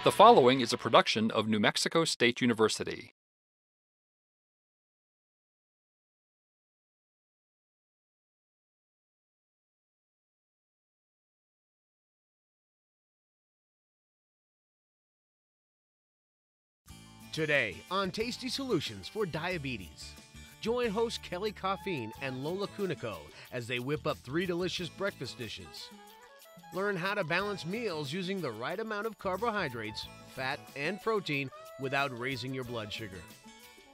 The following is a production of New Mexico State University. Today on Tasty Solutions for Diabetes. Join host Kelly Caffeine and Lola as they whip up 3 delicious breakfast dishes. Learn how to balance meals using the right amount of carbohydrates, fat, and protein without raising your blood sugar.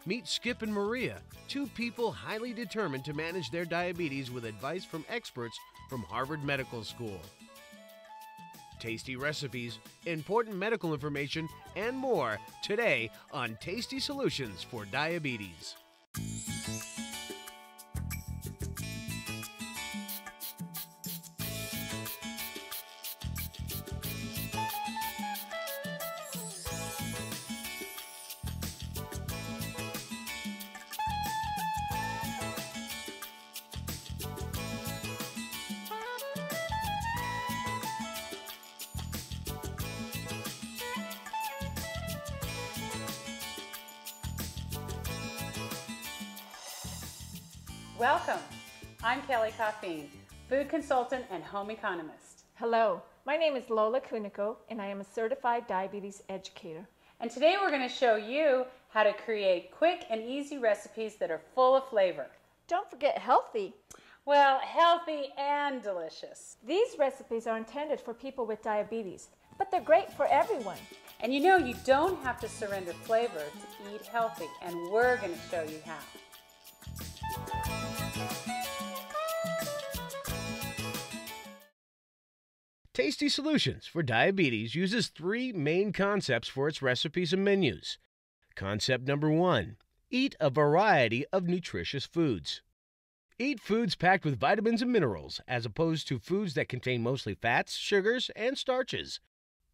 Meet Skip and Maria, 2 people highly determined to manage their diabetes with advice from experts from Harvard Medical School. Tasty recipes, important medical information, and more today on Tasty Solutions for Diabetes. Welcome. I'm Kelly Caffeine, food consultant and home economist. Hello, my name is Lola and I am a certified diabetes educator. And today we're going to show you how to create quick and easy recipes that are full of flavor. Don't forget healthy. Well, healthy and delicious. These recipes are intended for people with diabetes, but they're great for everyone. And you know, you don't have to surrender flavor to eat healthy, and we're going to show you how. Tasty Solutions for Diabetes uses 3 main concepts for its recipes and menus. Concept number 1, eat a variety of nutritious foods. Eat foods packed with vitamins and minerals, as opposed to foods that contain mostly fats, sugars, and starches.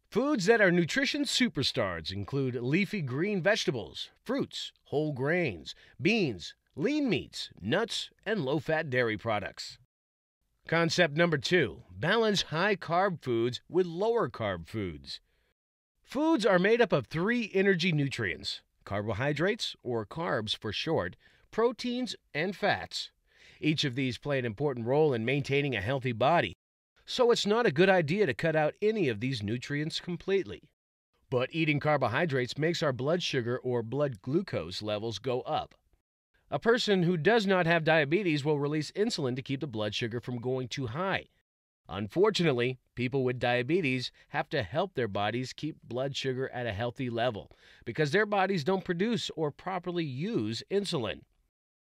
Foods that are nutrition superstars include leafy green vegetables, fruits, whole grains, beans, lean meats, nuts, and low-fat dairy products. Concept number 2, balance high-carb foods with lower-carb foods. Foods are made up of 3 energy nutrients: carbohydrates, or carbs for short, proteins, and fats. Each of these play an important role in maintaining a healthy body, so it's not a good idea to cut out any of these nutrients completely. But eating carbohydrates makes our blood sugar or blood glucose levels go up. A person who does not have diabetes will release insulin to keep the blood sugar from going too high. Unfortunately, people with diabetes have to help their bodies keep blood sugar at a healthy level because their bodies don't produce or properly use insulin.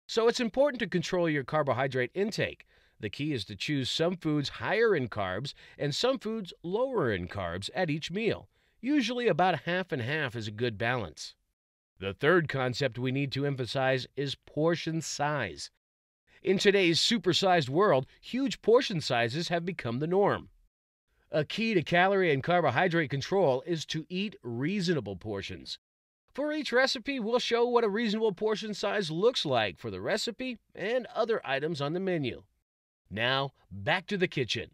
So it's important to control your carbohydrate intake. The key is to choose some foods higher in carbs and some foods lower in carbs at each meal. Usually about half and half is a good balance. The third concept we need to emphasize is portion size. In today's supersized world, huge portion sizes have become the norm. A key to calorie and carbohydrate control is to eat reasonable portions. For each recipe, we'll show what a reasonable portion size looks like for the recipe and other items on the menu. Now, back to the kitchen.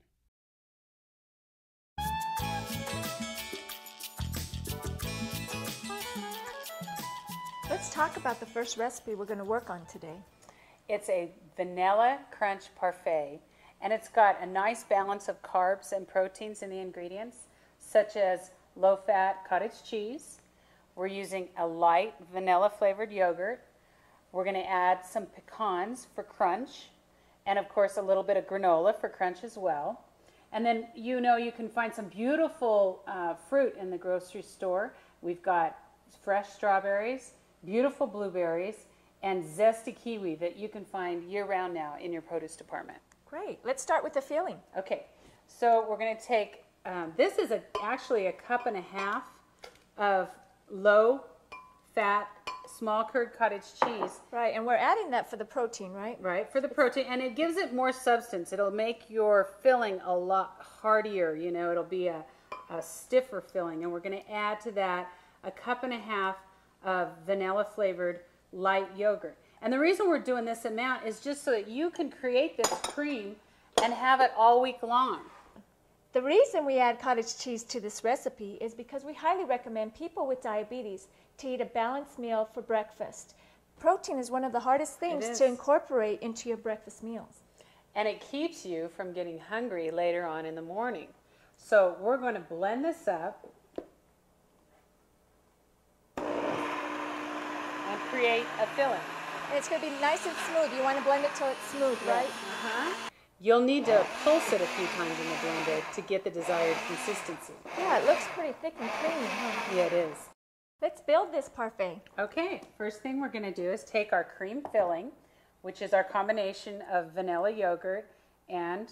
Let's talk about the first recipe we're going to work on today. It's a vanilla crunch parfait, and it's got a nice balance of carbs and proteins in the ingredients, such as low-fat cottage cheese. We're using a light vanilla-flavored yogurt. We're going to add some pecans for crunch, and of course a little bit of granola for crunch as well. And then you know you can find some beautiful fruit in the grocery store. We've got fresh strawberries, beautiful blueberries, and zesty kiwi that you can find year-round now in your produce department. Great. Let's start with the filling. Okay, so we're going to take, this is actually a 1.5 cups of low-fat, small-curd cottage cheese. Right, and we're adding that for the protein, right? Right, for the protein, and it gives it more substance. It'll make your filling a lot heartier, you know, it'll be a stiffer filling, and we're going to add to that a 1.5 cups of vanilla-flavored light yogurt. And the reason we're doing this amount is just so that you can create this cream and have it all week long. The reason we add cottage cheese to this recipe is because we highly recommend people with diabetes to eat a balanced meal for breakfast. Protein is one of the hardest things to incorporate into your breakfast meals. And it keeps you from getting hungry later on in the morning. So we're going to blend this up and create a filling. And it's going to be nice and smooth. You want to blend it till it's smooth, right? You'll need to pulse it a few times in the blender to get the desired consistency. Yeah, it looks pretty thick and creamy, huh? Yeah, it is. Let's build this parfait. Okay, first thing we're going to do is take our cream filling, which is our combination of vanilla yogurt and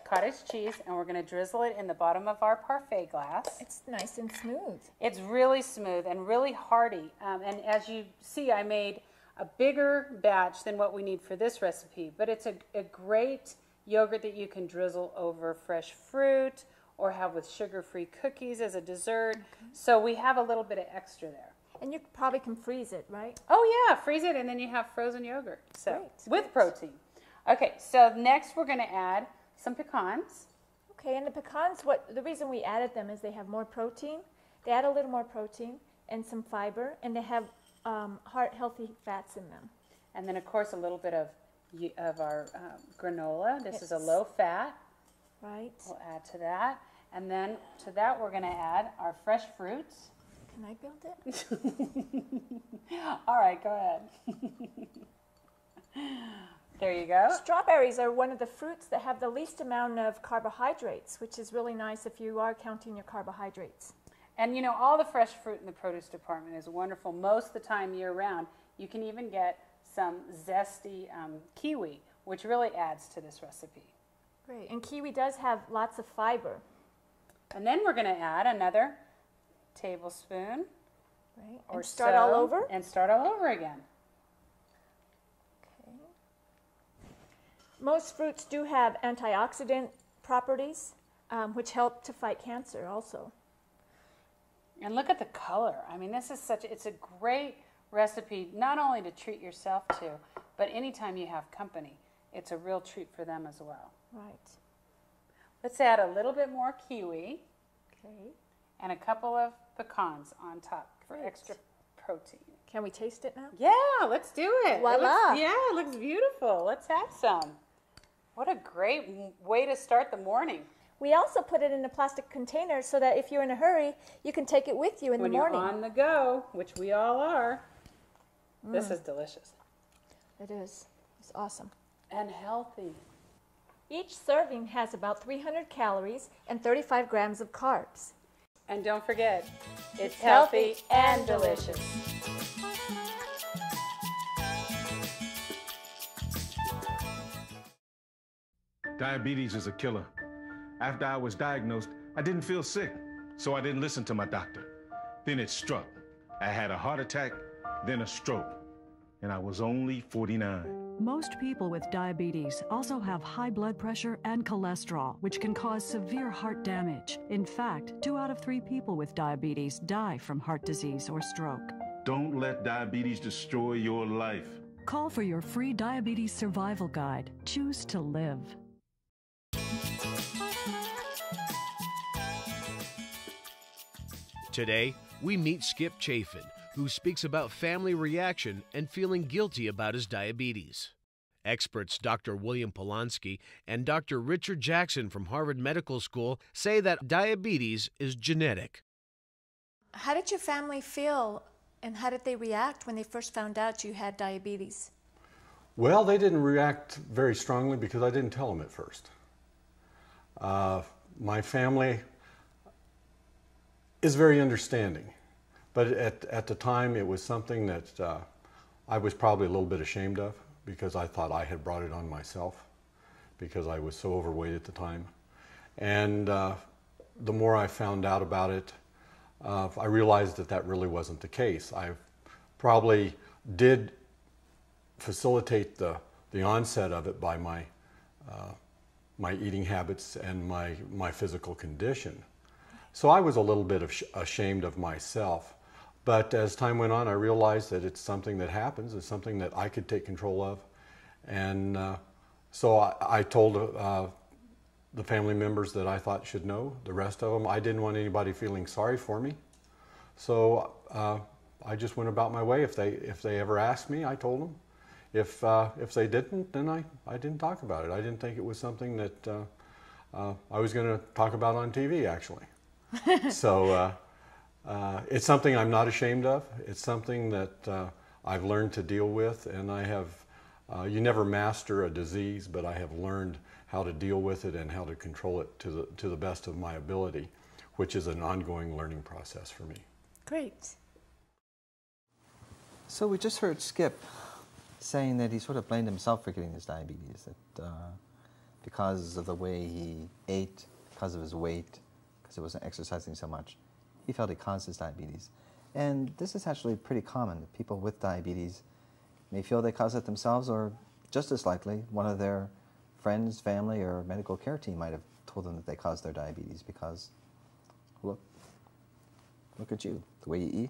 cottage cheese, and we're going to drizzle it in the bottom of our parfait glass. It's nice and smooth. It's really smooth and really hearty. And as you see, I made a bigger batch than what we need for this recipe, but it's a great yogurt that you can drizzle over fresh fruit or have with sugar-free cookies as a dessert. So we have a little bit of extra there. And you probably can freeze it, right? Oh yeah, freeze it and then you have frozen yogurt. So Great, with protein. Okay, so next we're going to add some pecans. Okay, and the pecans, the reason we added them is they have more protein. They add a little more protein and some fiber, and they have heart-healthy fats in them. And then of course a little bit of our granola. This is a low fat. Right. We'll add to that. And then to that we're going to add our fresh fruits. Can I build it? All right, go ahead. There you go. Strawberries are one of the fruits that have the least amount of carbohydrates, which is really nice if you are counting your carbohydrates. And you know, all the fresh fruit in the produce department is wonderful most of the time year round. You can even get some zesty kiwi, which really adds to this recipe. Great, and kiwi does have lots of fiber. And then we're going to add another tablespoon. Right, Or and start all over? And start all over again. Okay. Most fruits do have antioxidant properties, which help to fight cancer also. And look at the color. I mean, this is it's a great recipe, not only to treat yourself to, but anytime you have company, it's a real treat for them as well. Right. Let's add a little bit more kiwi. Okay. And a couple of pecans on top for extra protein. Can we taste it now? Yeah, let's do it. Voila. It looks beautiful. Let's have some. What a great way to start the morning. We also put it in a plastic container so that if you're in a hurry, you can take it with you in the morning. When you're on the go, which we all are. This is delicious. It is. It's awesome. And healthy. Each serving has about 300 calories and 35 grams of carbs. And don't forget, it's healthy and delicious. Diabetes is a killer. After I was diagnosed, I didn't feel sick, so I didn't listen to my doctor. Then it struck. I had a heart attack, then a stroke, and I was only 49. Most people with diabetes also have high blood pressure and cholesterol, which can cause severe heart damage. In fact, 2 out of 3 people with diabetes die from heart disease or stroke. Don't let diabetes destroy your life. Call for your free diabetes survival guide. Choose to live. Today, we meet Skip Chafin, who speaks about family reaction and feeling guilty about his diabetes. Experts Dr. William Polanski and Dr. Richard Jackson from Harvard Medical School say that diabetes is genetic. How did your family feel and how did they react when they first found out you had diabetes? Well, they didn't react very strongly because I didn't tell them at first. My family is very understanding, but at the time it was something that I was probably a little bit ashamed of because I thought I had brought it on myself because I was so overweight at the time. And the more I found out about it, I realized that that really wasn't the case. I probably did facilitate the onset of it by my eating habits and my physical condition. So I was a little bit ashamed of myself. But as time went on, I realized that it's something that happens. It's something that I could take control of. And so I told the family members that I thought should know. The rest of them, I didn't want anybody feeling sorry for me. So I just went about my way. If they ever asked me, I told them. If they didn't, then I didn't talk about it. I didn't think it was something that I was going to talk about on TV, actually. So it's something I'm not ashamed of. It's something that I've learned to deal with, and I have, you never master a disease, but I have learned how to deal with it and how to control it to the best of my ability, which is an ongoing learning process for me. Great. So we just heard Skip saying that he sort of blamed himself for getting his diabetes, that because of the way he ate, because of his weight, because he wasn't exercising so much, he felt he caused his diabetes. And this is actually pretty common. People with diabetes may feel they cause it themselves, or just as likely, one of their friends, family, or medical care team might have told them that they caused their diabetes because, look at you, the way you eat,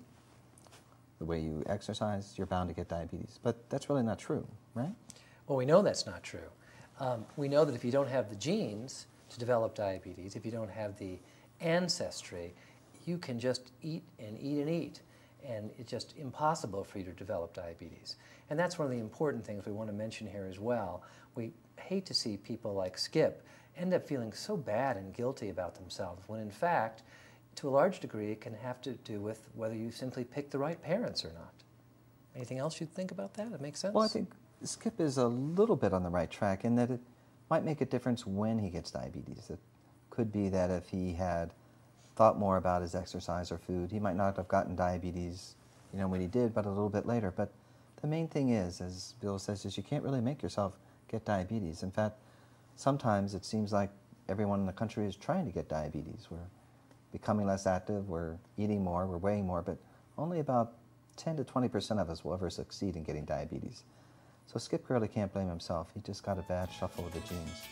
the way you exercise, you're bound to get diabetes. But that's really not true, right? Well, we know that's not true. We know that if you don't have the genes to develop diabetes, if you don't have the ancestry, you can just eat and eat and eat, and it's just impossible for you to develop diabetes. And that's one of the important things we want to mention here as well. We hate to see people like Skip end up feeling so bad and guilty about themselves, when in fact, to a large degree, it can have to do with whether you simply picked the right parents or not. Anything else you'd think about that? It makes sense? Well, I think Skip is a little bit on the right track in that it might make a difference when he gets diabetes. It could be that if he had thought more about his exercise or food, he might not have gotten diabetes, when he did, but a little bit later. But the main thing is, as Bill says, is you can't really make yourself get diabetes. In fact, sometimes it seems like everyone in the country is trying to get diabetes. We're becoming less active, we're eating more, we're weighing more, but only about 10 to 20% of us will ever succeed in getting diabetes. So Skip really can't blame himself. He just got a bad shuffle of the genes.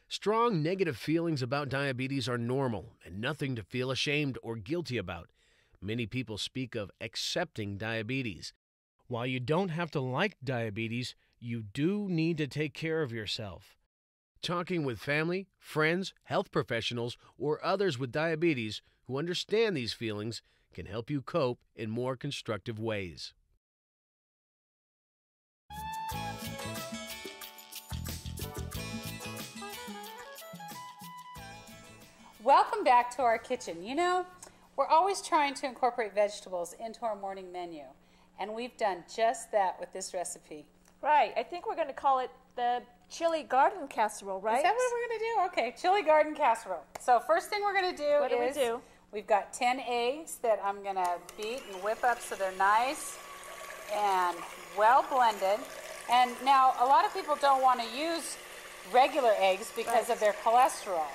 Strong negative feelings about diabetes are normal and nothing to feel ashamed or guilty about. Many people speak of accepting diabetes. While you don't have to like diabetes, you do need to take care of yourself. Talking with family, friends, health professionals, or others with diabetes who understand these feelings can help you cope in more constructive ways. Welcome back to our kitchen. We're always trying to incorporate vegetables into our morning menu, and we've done just that with this recipe. Right. I think we're going to call it the chili garden casserole, right? Is that what we're going to do? Okay, chili garden casserole. So first thing we're going to do we've got 10 eggs that I'm going to beat and whip up so they're nice and well blended. And now a lot of people don't want to use regular eggs because of their cholesterol.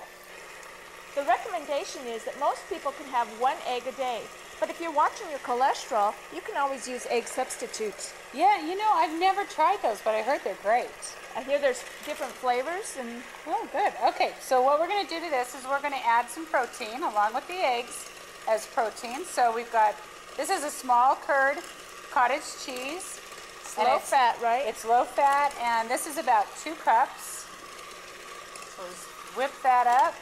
The recommendation is that most people can have 1 egg a day. But if you're watching your cholesterol, you can always use egg substitutes. Yeah, I've never tried those, but I heard they're great. I hear there's different flavors. Oh, good. Okay, so what we're going to do to this is we're going to add some protein along with the eggs as protein. So we've got, this is a small curd cottage cheese. It's low fat, right? It's low fat, and this is about 2 cups. So let's whip that up.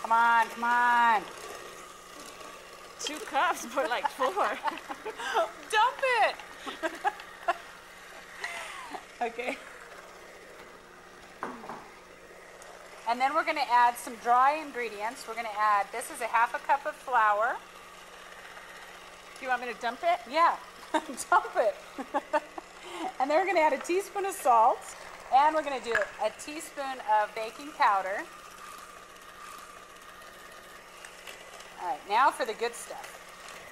Come on, come on. 2 cups, but like 4. Dump it. Okay. And then we're going to add some dry ingredients. We're going to add, this is a 1/2 cup of flour. Do you want me to dump it? Yeah, dump it. And then we're going to add a teaspoon of salt. And we're going to do a teaspoon of baking powder. All right, now for the good stuff.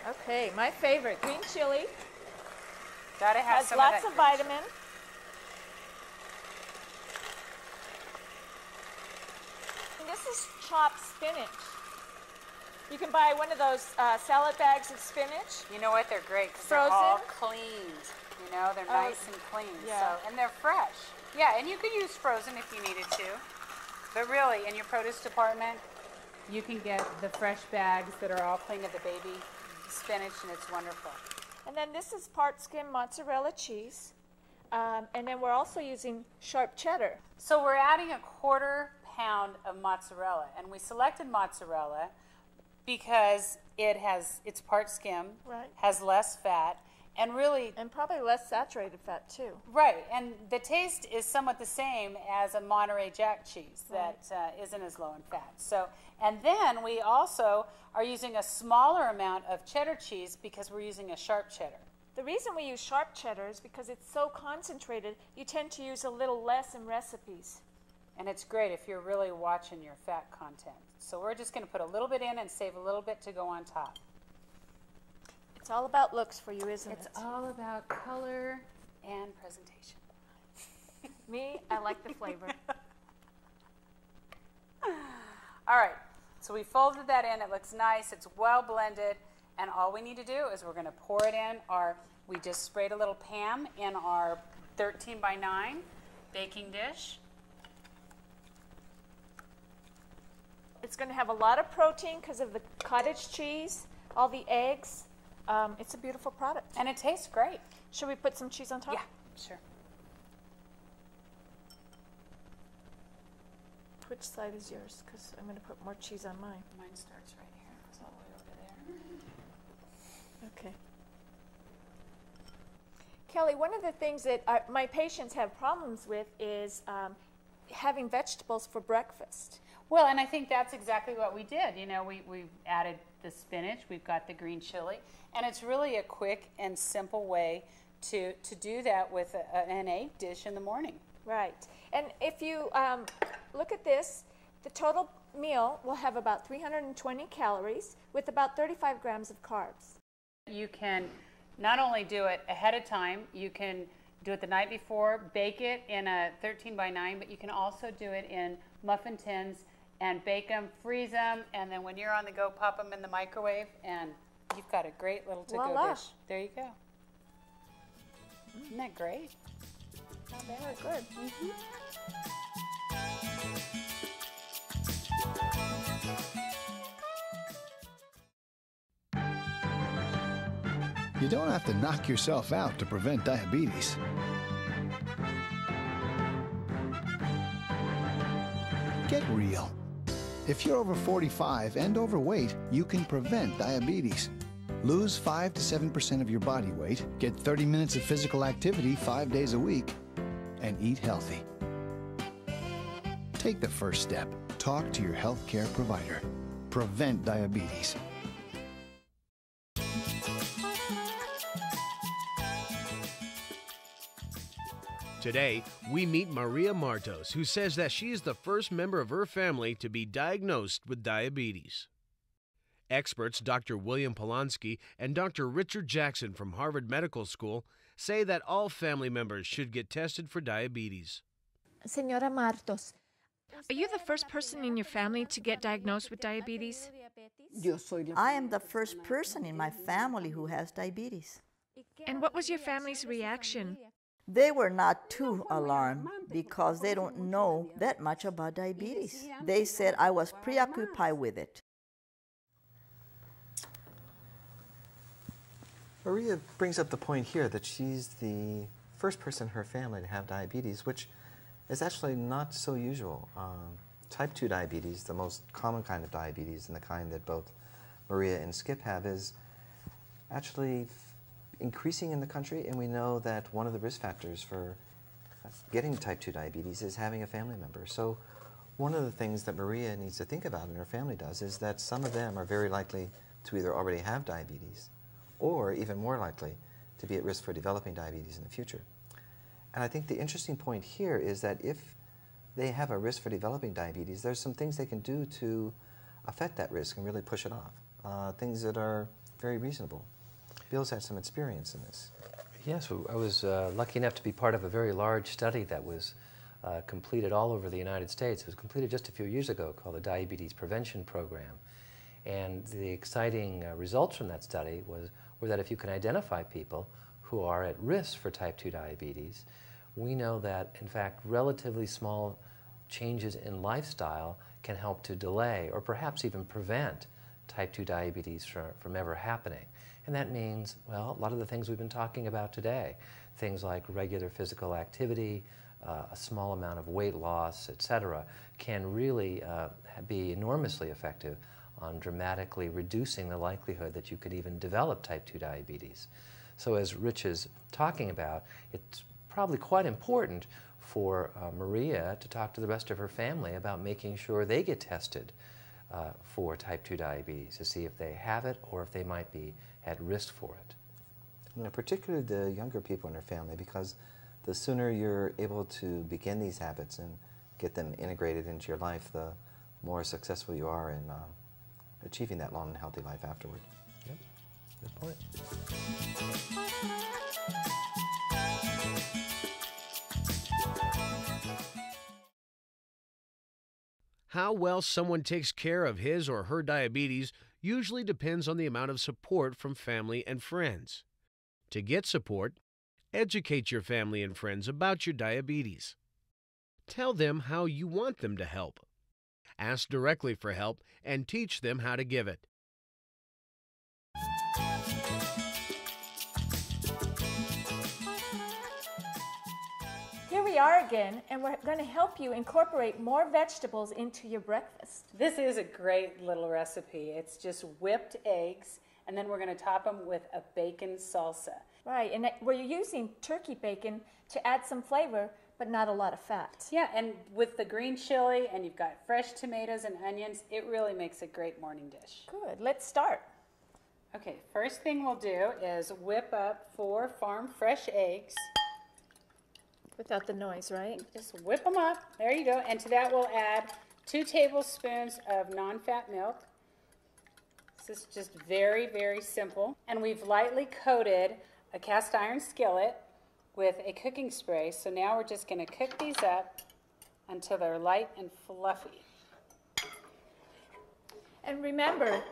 Okay, my favorite, green chili. Gotta have has some lots of of vitamin. And this is chopped spinach. You can buy one of those salad bags of spinach. You know what? They're great because they're all cleaned. They're nice and clean. Yeah. So, and they're fresh. Yeah, and you could use frozen if you needed to. But really, in your produce department, You can get the fresh bags that are all clean of the baby spinach, and it's wonderful. And then this is part skim mozzarella cheese. And then we're also using sharp cheddar. So we're adding a 1/4 pound of mozzarella, and we selected mozzarella because it's part skim, right, has less fat, and really... And probably less saturated fat, too. Right, and the taste is somewhat the same as a Monterey Jack cheese that isn't as low in fat. So, and then we also are using a smaller amount of cheddar cheese because we're using a sharp cheddar. The reason we use sharp cheddar is because it's so concentrated, you tend to use a little less in recipes. And it's great if you're really watching your fat content. So we're just going to put a little bit in and save a little bit to go on top. It's all about looks for you, isn't it? It's all about color and presentation. Me, I like the flavor. All right, so we folded that in. It looks nice. It's well blended. And all we need to do is we're going to pour it in we just sprayed a little Pam in our 13 by 9 baking dish. It's going to have a lot of protein because of the cottage cheese, all the eggs. It's a beautiful product. And it tastes great. Should we put some cheese on top? Yeah, sure. Which side is yours? Because I'm going to put more cheese on mine. Mine starts right here. It goes all the way over there. Okay. Kelly, one of the things that my patients have problems with is having vegetables for breakfast. Well, and I think that's exactly what we did. You know, we've added the spinach, we've got the green chili, and it's really a quick and simple way to do that with an egg dish in the morning. Right. And if you look at this, the total meal will have about 320 calories with about 35 grams of carbs. You can not only do it ahead of time, you can do it the night before, bake it in a 13 by 9, but you can also do it in muffin tins and bake them, freeze them, and then when you're on the go, pop them in the microwave, and you've got a great little to-go dish. There you go. Isn't that great? Not bad. Good. You don't have to knock yourself out to prevent diabetes. Get real. If you're over 45 and overweight, you can prevent diabetes. Lose 5 to 7% of your body weight, get 30 minutes of physical activity 5 days a week, and eat healthy. Take the first step. Talk to your healthcare provider. Prevent diabetes. Today, we meet Maria Martos, who says that she is the first member of her family to be diagnosed with diabetes. Experts Dr. William Polanski and Dr. Richard Jackson from Harvard Medical School say that all family members should get tested for diabetes. Señora Martos, are you the first person in your family to get diagnosed with diabetes? I am the first person in my family who has diabetes. And what was your family's reaction? They were not too alarmed because they don't know that much about diabetes. They said I was preoccupied with it. Maria brings up the point here that she's the first person in her family to have diabetes, which is actually not so usual. Type 2 diabetes, the most common kind of diabetes and the kind that both Maria and Skip have, is actually increasing in the country, and we know that one of the risk factors for getting type 2 diabetes is having a family member. So one of the things that Maria needs to think about and her family does is that some of them are very likely to either already have diabetes or even more likely to be at risk for developing diabetes in the future. And I think the interesting point here is that if they have a risk for developing diabetes, there's some things they can do to affect that risk and really push it off, things that are very reasonable. Bill's had some experience in this. Yes, I was lucky enough to be part of a very large study that was completed all over the United States. It was completed just a few years ago, called the Diabetes Prevention Program. And the exciting results from that study were that if you can identify people who are at risk for type 2 diabetes, we know that, in fact, relatively small changes in lifestyle can help to delay or perhaps even prevent type 2 diabetes from ever happening. And that means, well, a lot of the things we've been talking about today, things like regular physical activity, a small amount of weight loss, etc., can really be enormously effective on dramatically reducing the likelihood that you could even develop type 2 diabetes. So as Rich is talking about, it's probably quite important for Maria to talk to the rest of her family about making sure they get tested for type 2 diabetes to see if they have it or if they might be at risk for it. You know, particularly the younger people in her family, because the sooner you're able to begin these habits and get them integrated into your life, the more successful you are in achieving that long and healthy life afterward. Yep, good point. How well someone takes care of his or her diabetes usually depends on the amount of support from family and friends. To get support, educate your family and friends about your diabetes. Tell them how you want them to help. Ask directly for help and teach them how to give it. Here we are again, and we're going to help you incorporate more vegetables into your breakfast. This is a great little recipe. It's just whipped eggs, and then we're going to top them with a bacon salsa. Right, and we're using turkey bacon to add some flavor, but not a lot of fat. Yeah, and with the green chili, and you've got fresh tomatoes and onions, it really makes a great morning dish. Good, let's start. Okay, first thing we'll do is whip up 4 farm fresh eggs. Without the noise, right? Just whip them up. There you go. And to that we'll add 2 tablespoons of non-fat milk. This is just very, very simple. And we've lightly coated a cast iron skillet with a cooking spray. So now we're just going to cook these up until they're light and fluffy. And remember,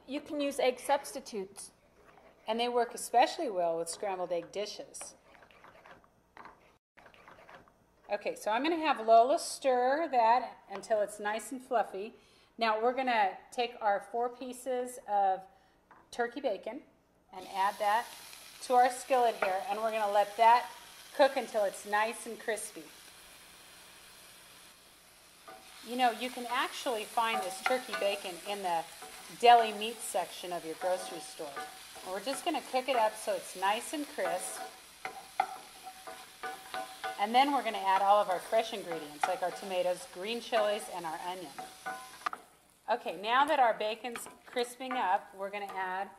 you can use egg substitutes. And they work especially well with scrambled egg dishes. Okay, so I'm going to have Lola stir that until it's nice and fluffy. Now we're going to take our 4 pieces of turkey bacon and add that to our skillet here, and we're going to let that cook until it's nice and crispy. You know, you can actually find this turkey bacon in the deli meat section of your grocery store. And we're just going to cook it up so it's nice and crisp. And then we're going to add all of our fresh ingredients, like our tomatoes, green chilies, and our onion. Okay, now that our bacon's crisping up, we're going to add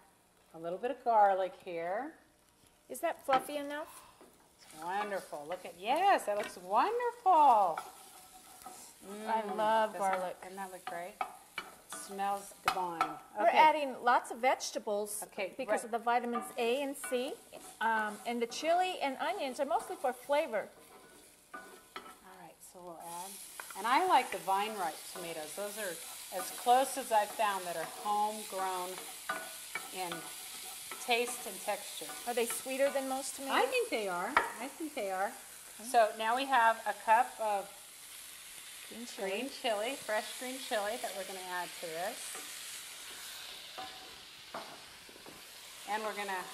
a little bit of garlic here. Is that fluffy enough? It's wonderful. Look at, yes, that looks wonderful. I love garlic. Doesn't that look great? It smells divine. Okay. We're adding lots of vegetables because right. of the vitamins A and C. And the chili and onions are mostly for flavor. All right, so we'll add. And I like the vine-ripe tomatoes. Those are as close as I've found that are homegrown in taste and texture. Are they sweeter than most tomatoes? I think they are. I think they are. Okay. So now we have a cup of green chili, fresh green chili that we're going to add to this. And we're going to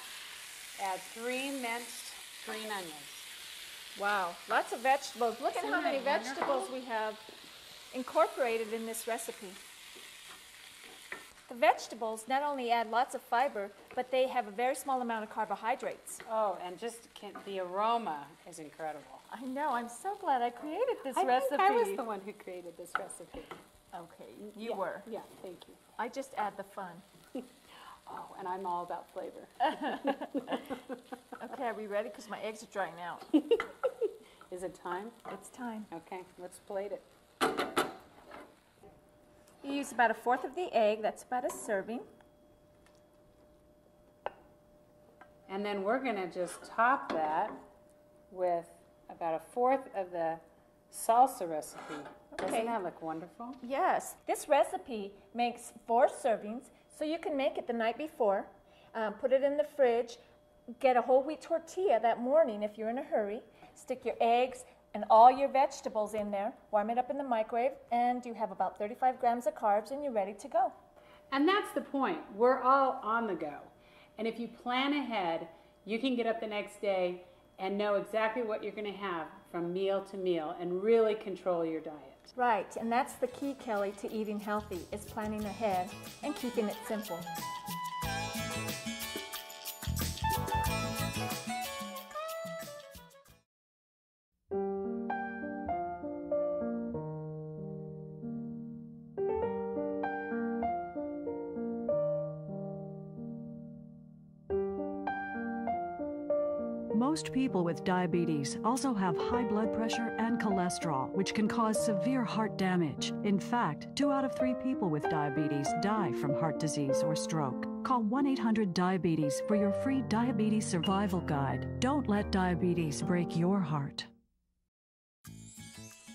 add 3 minced green onions. Wow, lots of vegetables. Look at how many vegetables we have incorporated in this recipe. The vegetables not only add lots of fiber, but they have a very small amount of carbohydrates. Oh, and just the aroma is incredible. I know. I'm so glad I created this recipe. I think I was the one who created this recipe. Okay, you were. Yeah, thank you. I just add the fun. Oh, and I'm all about flavor. Okay, are we ready? Because my eggs are drying out. Is it time? It's time. Okay, let's plate it. You use about 1/4 of the egg. That's about a serving. And then we're going to just top that with about 1/4 of the salsa recipe. Okay. Doesn't that look wonderful? Yes. This recipe makes 4 servings, so you can make it the night before, put it in the fridge, get a whole wheat tortilla that morning if you're in a hurry, stick your eggs, and all your vegetables in there, warm it up in the microwave, and you have about 35 grams of carbs and you're ready to go. And that's the point. We're all on the go. And if you plan ahead, you can get up the next day and know exactly what you're going to have from meal to meal and really control your diet. Right, and that's the key, Kelly, to eating healthy, is planning ahead and keeping it simple. Most people with diabetes also have high blood pressure and cholesterol, which can cause severe heart damage. In fact, 2 out of 3 people with diabetes die from heart disease or stroke. Call 1-800-DIABETES for your free diabetes survival guide. Don't let diabetes break your heart.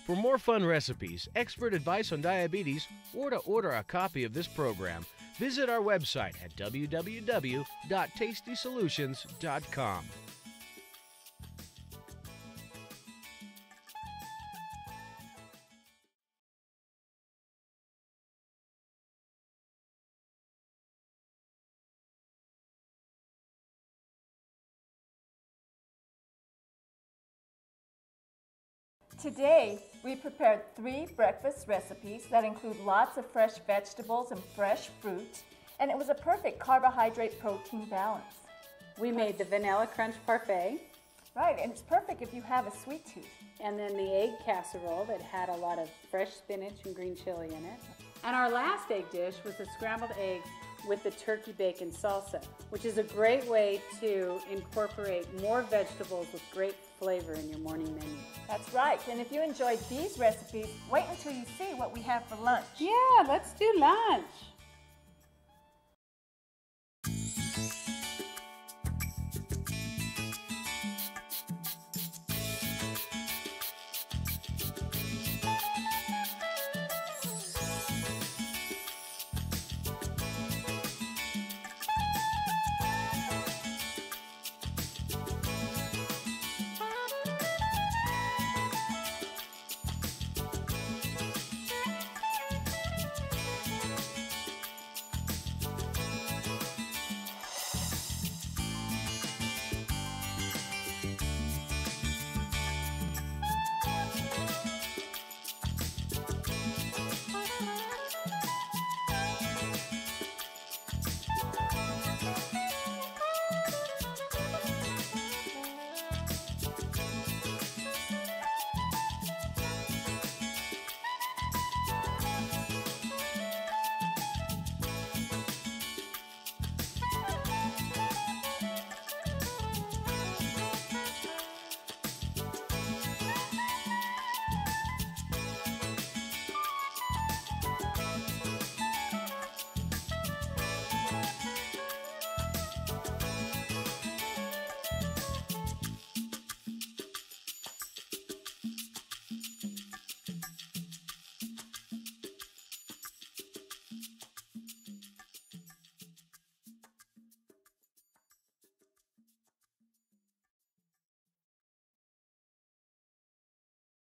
For more fun recipes, expert advice on diabetes, or to order a copy of this program, visit our website at www.tastysolutions.com. Today, we prepared 3 breakfast recipes that include lots of fresh vegetables and fresh fruit, and it was a perfect carbohydrate-protein balance. We made the vanilla crunch parfait. Right, and it's perfect if you have a sweet tooth. And then the egg casserole that had a lot of fresh spinach and green chili in it. And our last egg dish was the scrambled eggs with the turkey bacon salsa, which is a great way to incorporate more vegetables with great flavor in your morning menu. That's right, and if you enjoyed these recipes, wait until you see what we have for lunch. Yeah, let's do lunch.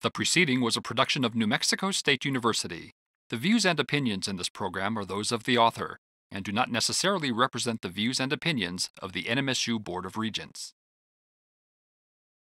The preceding was a production of New Mexico State University. The views and opinions in this program are those of the author and do not necessarily represent the views and opinions of the NMSU Board of Regents.